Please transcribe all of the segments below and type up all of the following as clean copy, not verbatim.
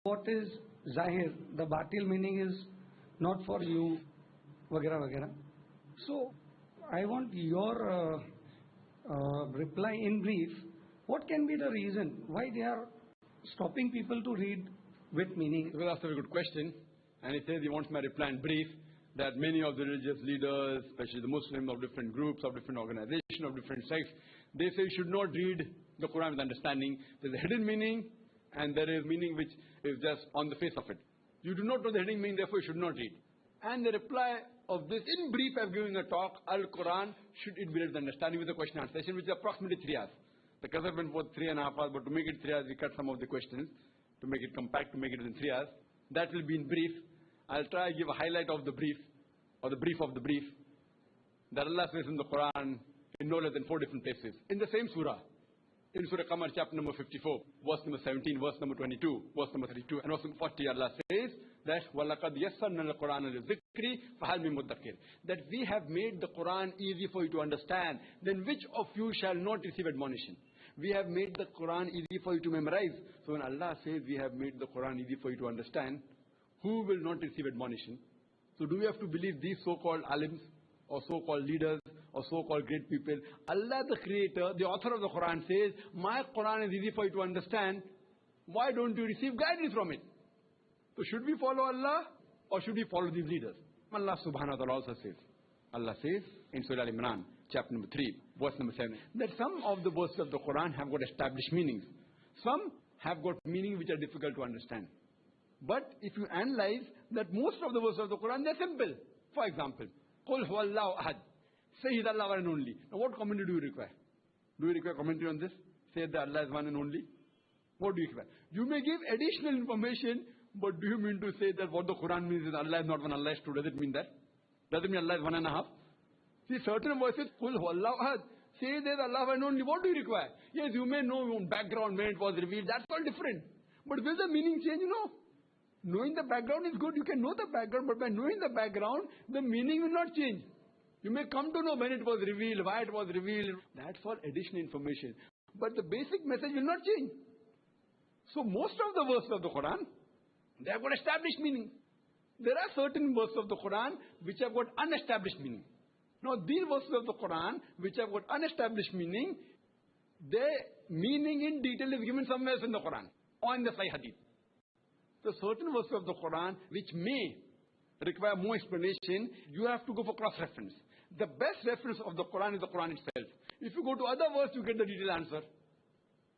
what is Zahir, the batil meaning is not for you, vagera vagera. So I want your reply in brief. What can be the reason why they are stopping people to read with meaning? Well, that's a very good question. And he says he wants my reply in brief, that many of the religious leaders, especially the Muslims of different groups, of different organizations, of different sects, they say you should not read the Quran with understanding. There's a hidden meaning and there is meaning which is just on the face of it. You do not know the hidden meaning, therefore you should not read. And the reply of this, in brief, I've given a talk, Al-Quran, should it be read with understanding, with a question and answer session, which is approximately 3 hours. The Qasr went for 3.5 hours, but to make it 3 hours, we cut some of the questions, to make it compact, to make it in 3 hours. That will be in brief. I'll try to give a highlight of the brief, or the brief of the brief, that Allah says in the Quran, in no less than 4 different places. In the same surah, in Surah Qamar, chapter number 54, verse number 17, verse number 22, verse number 32, and verse number 40, Allah says that وَلَقَدْ يَسَّرْنَا الْقُرْآنَ لِلذِّكْرِ فَهَلْ مِن مُدَّكِرٍ, that we have made the Quran easy for you to understand, then which of you shall not receive admonition? We have made the Quran easy for you to memorize. So when Allah says we have made the Quran easy for you to understand, who will not receive admonition? So do we have to believe these so-called alims, or so-called leaders, or so-called great people? Allah the creator, the author of the Quran says, my Quran is easy for you to understand. Why don't you receive guidance from it? So should we follow Allah, or should we follow these leaders? Allah subhanahu wa ta'ala also says, Allah says in Surah Al-Imran, chapter number 3, verse number 7, that some of the verses of the Quran have got established meanings. Some have got meaning which are difficult to understand. But if you analyze that most of the verses of the Quran, they are simple. For example, Qul huwallahu ahad. Say He is Allah one and only. Now what commentary do you require? Do you require commentary on this? Say that Allah is one and only. What do you require? You may give additional information, but do you mean to say that what the Quran means is Allah is not one, Allah is two? Does it mean that? Does it mean Allah is 1.5? See, certain verses, Qul huwallahu ahad. Say that Allah one and only. What do you require? Yes, you may know your background when it was revealed. That's all different. But will the meaning change? No. Knowing the background is good. You can know the background, but by knowing the background, the meaning will not change. You may come to know when it was revealed, why it was revealed. That's all additional information. But the basic message will not change. So most of the verses of the Quran, they have got established meaning. There are certain verses of the Quran which have got unestablished meaning. Now these verses of the Quran which have got unestablished meaning, their meaning in detail is given somewhere else in the Quran or in the Sahih Hadith. So certain verses of the Quran which may require more explanation, you have to go for cross-reference. The best reference of the Quran is the Quran itself. If you go to other verses, you get the detailed answer.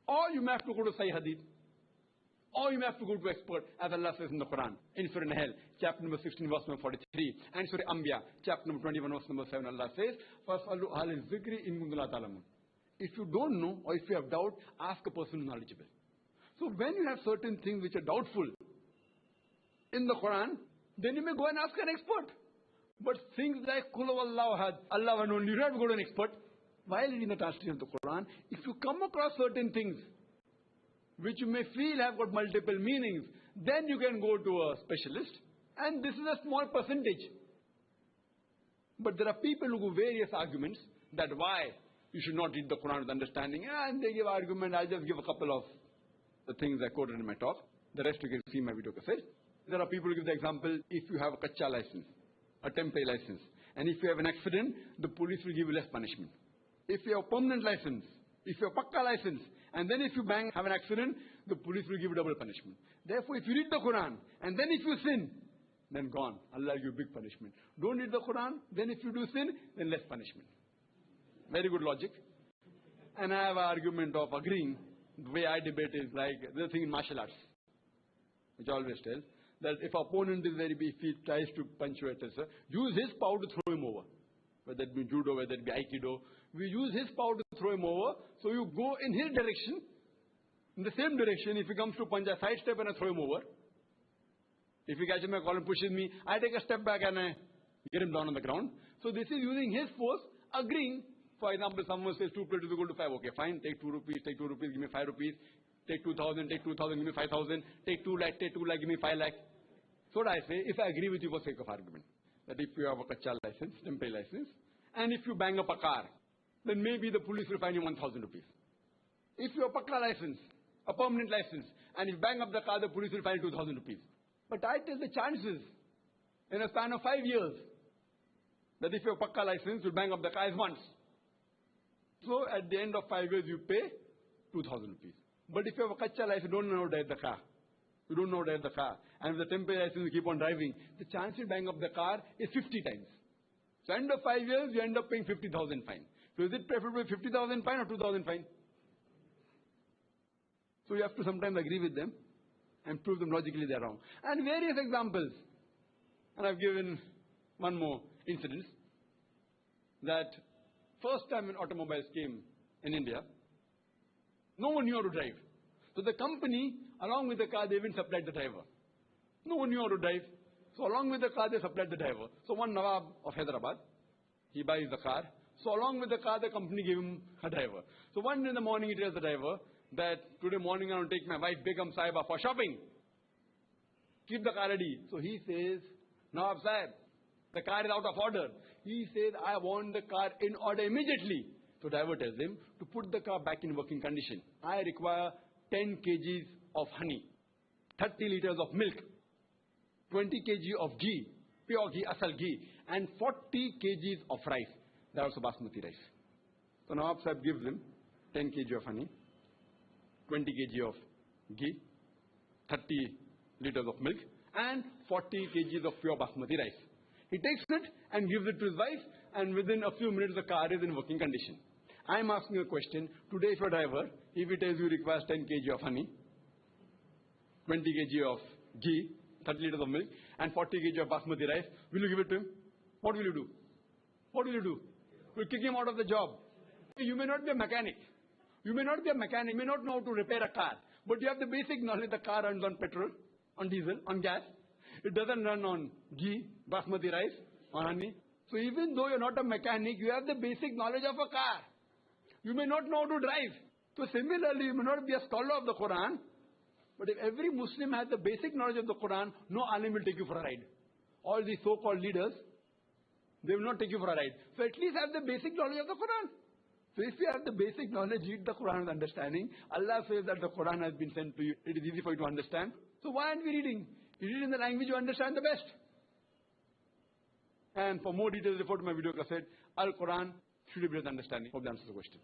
Or you may have to go to Sahih Hadith. Or you may have to go to expert, as Allah says in the Quran. In Surah Nahl, chapter number 16, verse number 43. And Surah Anbiya, chapter number 21, verse number 7, Allah says, فَاسْأَلُوا أَهْلَ الذِّكْرِ إِن كُنتُمْ لَا تَعْلَمُونَ. If you don't know, or if you have doubt, ask a person who is knowledgeable. So when you have certain things which are doubtful in the Quran, then you may go and ask an expert. But things like Qul huwallahu ahad, Allah one only, you don't have to go to an expert. While reading the translation of the Quran, if you come across certain things which you may feel have got multiple meanings, then you can go to a specialist. And this is a small percentage. But there are people who give various arguments that why you should not read the Quran with understanding. And they give argument. I'll just give a couple of the things I quoted in my talk. The rest you can see in my video cassette. There are people who give the example, if you have a kacha license, a temporary license, and if you have an accident, the police will give you less punishment. If you have a permanent license, if you have a pakka license, and then if you have an accident, the police will give you double punishment. Therefore, if you read the Quran, and then if you sin, then gone. Allah will give you big punishment. Don't read the Quran, then if you do sin, then less punishment. Very good logic. And I have an argument of agreeing. The way I debate is like the thing in martial arts, which I always tell, that if opponent is very big, if he tries to punch you, etc., use his power to throw him over. Whether it be judo, whether it be aikido, we use his power to throw him over. So you go in his direction, in the same direction. If he comes to punch, I sidestep and I throw him over. If he catches my collar and pushes me, I take a step back and I get him down on the ground. So this is using his force, agreeing. For example, someone says 2 plus 2 is equal to 5. Okay, fine, take 2 rupees, take 2 rupees, give me 5 rupees. Take 2,000, take 2,000, give me 5,000. Take 2 lakh, take 2 lakh, give me 5 lakh. So what I say, if I agree with you for sake of argument, that if you have a kacha license, temporary license, and if you bang up a car, then maybe the police will fine you 1,000 rupees. If you have a pakka license, a permanent license, and if you bang up the car, the police will fine 2,000 rupees. But I tell the chances in a span of 5 years that if you have Pakka license, you bang up the car once. So at the end of 5 years, you pay 2,000 rupees. But if you have a Kacha license, you don't know how to drive the car. You don't know how to drive the car. And with the temporary license, you keep on driving. The chance you bang up the car is 50 times. So end of 5 years, you end up paying 50,000 fine. So is it preferable 50,000 fine or 2,000 fine? So you have to sometimes agree with them and prove them logically they are wrong. And various examples. And I've given one more incident. That first time when automobiles came in India, no one knew how to drive. So the company, along with the car, they even supplied the driver. No one knew how to drive. So along with the car, they supplied the driver. So one Nawab of Hyderabad, he buys the car. So along with the car, the company gave him a driver. So one day in the morning, he tells the driver that today morning I want to take my wife Begum Sahiba for shopping. Keep the car ready. So he says, Nawab Sahib, the car is out of order. He says, I want the car in order immediately. So driver tells him to put the car back in working condition. I require 10 kgs of honey, 30 liters of milk, 20 kg of ghee, pure ghee, asal ghee, and 40 kgs of rice. That was basmati rice. So Nawab Sahib gives him 10 kg of honey, 20 kg of ghee, 30 liters of milk, and 40 kgs of pure basmati rice. He takes it and gives it to his wife, and within a few minutes the car is in working condition. I am asking a question. Today, if your driver, if he tells you requires 10 kg of honey, 20 kg of ghee, 30 liters of milk, and 40 kg of basmati rice, will you give it to him? What will you do? What will you do? You will kick him out of the job. You may not be a mechanic. You may not be a mechanic. You may not know how to repair a car. But you have the basic knowledge. The car runs on petrol, on diesel, on gas. It doesn't run on ghee, basmati rice, or honey. So even though you're not a mechanic, you have the basic knowledge of a car. You may not know how to drive. So similarly, you may not be a scholar of the Quran, but if every Muslim has the basic knowledge of the Quran, no alim will take you for a ride. All these so-called leaders, they will not take you for a ride. So at least have the basic knowledge of the Quran. So if you have the basic knowledge, read the Quran with understanding. Allah says that the Quran has been sent to you. It is easy for you to understand. So why aren't we reading? You read in the language you understand the best. And for more details, refer to my video cassette, Al-Quran should be with understanding. Hope that answers the question.